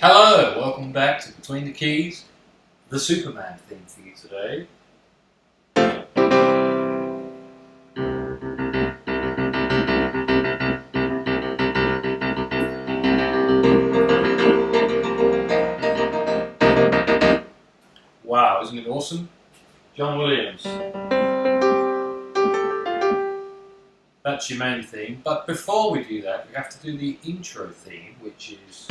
Hello, welcome back to Between the Keys, the Superman theme for you today. Wow, isn't it awesome? John Williams. That's your main theme, but before we do that, we have to do the intro theme, which is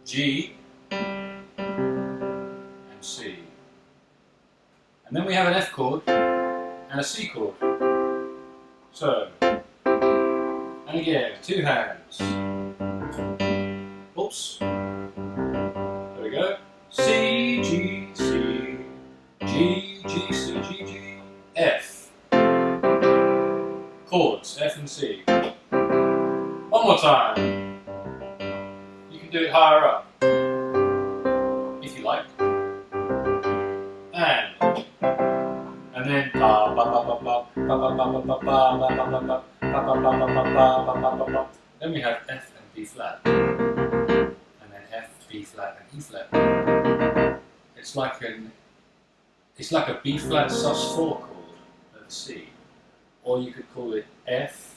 G and C. And then we have an F chord and a C chord. So, and again, two hands. Oops. There we go. C, G, C, G, G, C, G, G, F. Chords, F and C. One more time. You can do it higher up, if you like. And then ba ba ba ba ba ba ba ba ba ba ba ba ba ba ba ba ba. Then we have F and B flat, and then F, B flat, and E flat. It's like a B flat sus4 chord of C, or you could call it F7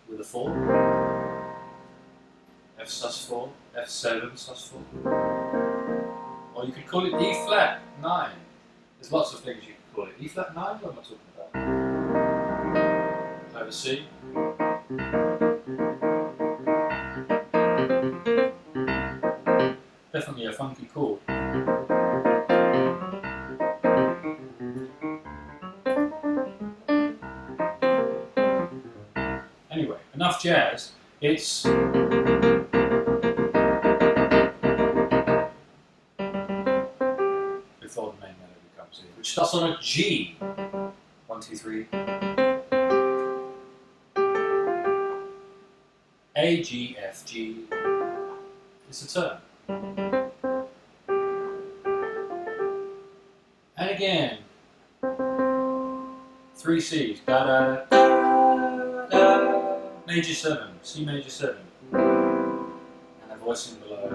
with a 4, F sus4, F7 sus4, or you could call it E flat 9. There's lots of things you can call it. E flat 9, what am I talking about? Over C. Definitely a funky chord. Anyway, enough jazz. It's before the main melody comes in, which starts on a G. 1, 2, 3. A, G, F, G. It's a turn. And again, 3 C's. Da da da da. Major 7. C major 7. And a voicing below.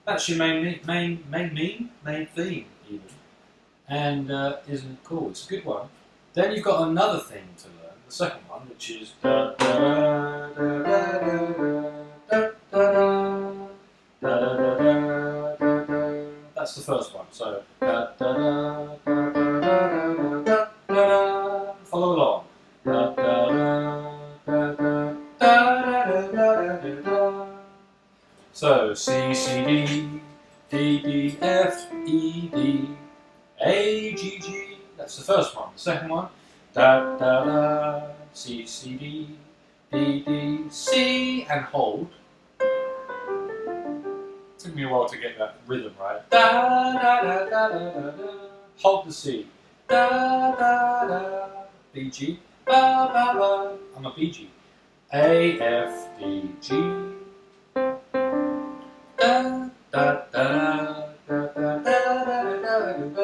That's your main theme, even. And isn't it cool? It's a good one. Then you've got another thing to learn, the second one, which is da da da da da da da da da. That's the first one. So da da da da da da da. Follow along. Da da da da da da da. So C, C, D, D, D, F, E, D, A, G, G. That's the first one. The second one, da, da, da, C, C, D, D, D, C, and hold. Took me a while to get that rhythm right. Da, da, da, da, da, da, da. Hold the C. Da, da, da, B, G, ba, ba, ba. I'm a B, G. A, F, D, G. Da, da, da, da, da, da, da, da.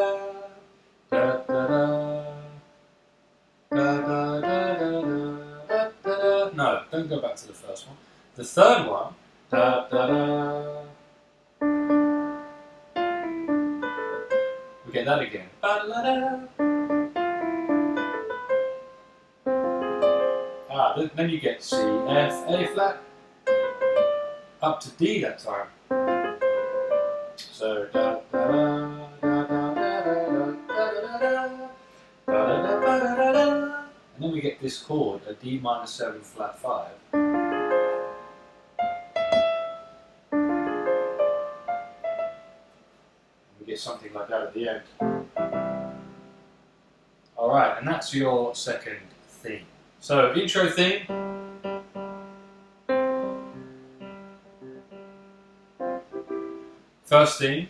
No, don't go back to the first one. The third one, da da da. We get that again. Then you get C, F, A flat, up to D that time. So da da da da da da da da. And then we get this chord, a D minor 7 flat 5. We get something like that at the end. Alright, and that's your second theme. So, intro theme. First theme.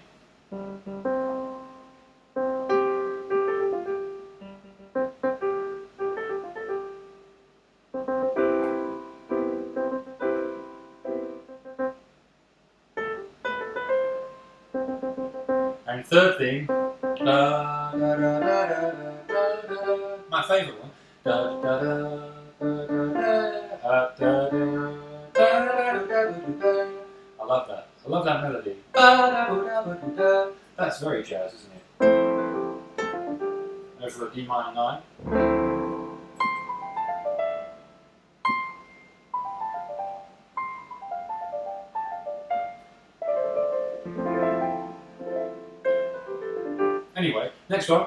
And third thing, da, da, da, da, da, da, da, my favourite one. Da, da, da, da, da, da, da, da. I love that. I love that melody. That's very jazz, isn't it? Over a D minor 9. Anyway, next one.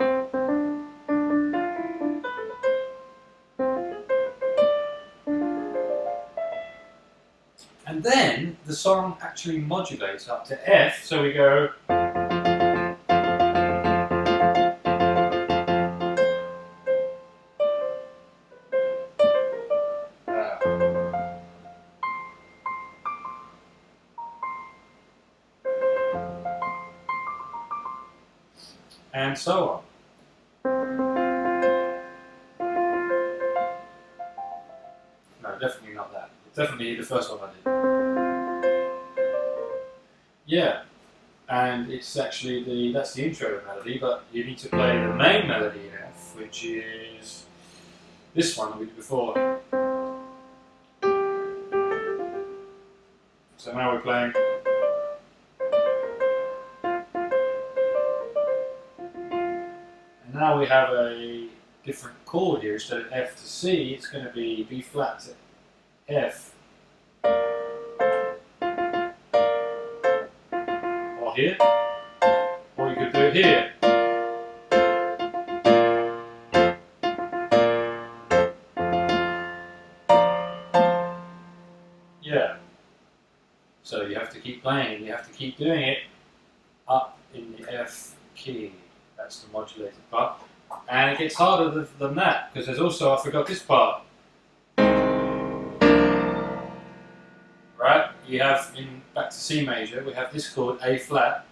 And then the song actually modulates up to F, so we go. And so on. No, definitely not that. Definitely the first one I did. Yeah, and it's actually that's the intro melody, but you need to play the main melody in F, which is this one that we did before. So now we're playing. Now we have a different chord here. Instead of F to C, it's going to be B flat to F. Or here. Or you could do it here. Yeah. So you have to keep playing and you have to keep doing it up in the F key. That's the modulated part. And it gets harder than that, because there's also, I forgot this part. Right? You have, back to C major, we have this chord, A flat,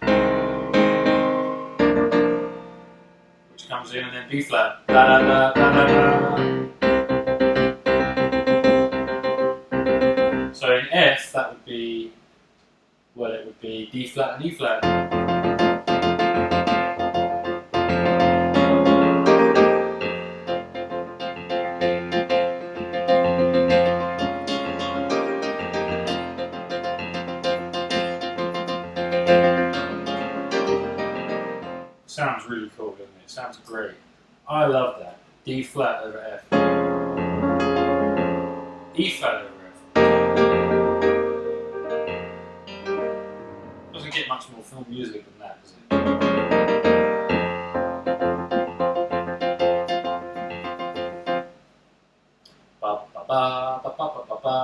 which comes in, and then B flat. Da, da, da, da, da, da. So in F, that would be, well, it would be D flat and E flat. Sounds really cool, doesn't it? Sounds great. I love that. D flat over F. E flat over F. Doesn't get much more film music than that, does it? Ba ba ba ba ba ba ba.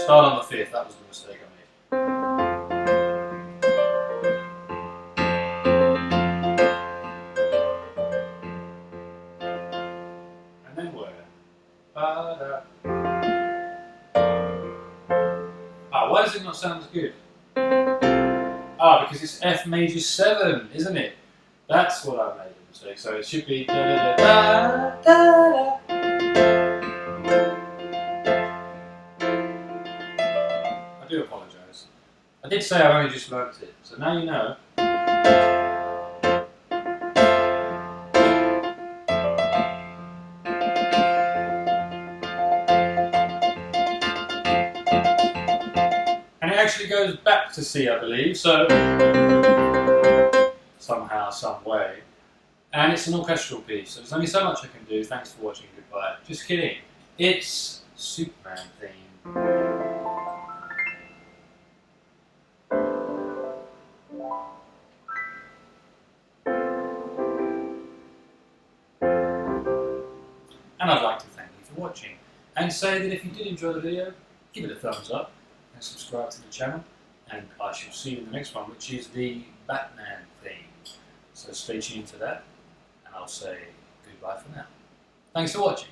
Start on the fifth. That was the mistake I made. Why does it not sound as good? Because it's F major 7, isn't it? That's what I made a mistake. So it should be da da da da da. I do apologise. I did say I've only just learnt it, so now you know. Actually goes back to C, I believe, so somehow, some way, and it's an orchestral piece, so there's only so much I can do. Thanks for watching, goodbye. Just kidding, it's Superman theme. And I'd like to thank you for watching, and say that if you did enjoy the video, give it a thumbs up, and subscribe to the channel, and I shall see you in the next one, which is the Batman theme. So stay tuned to that, and I'll say goodbye for now. Thanks for watching.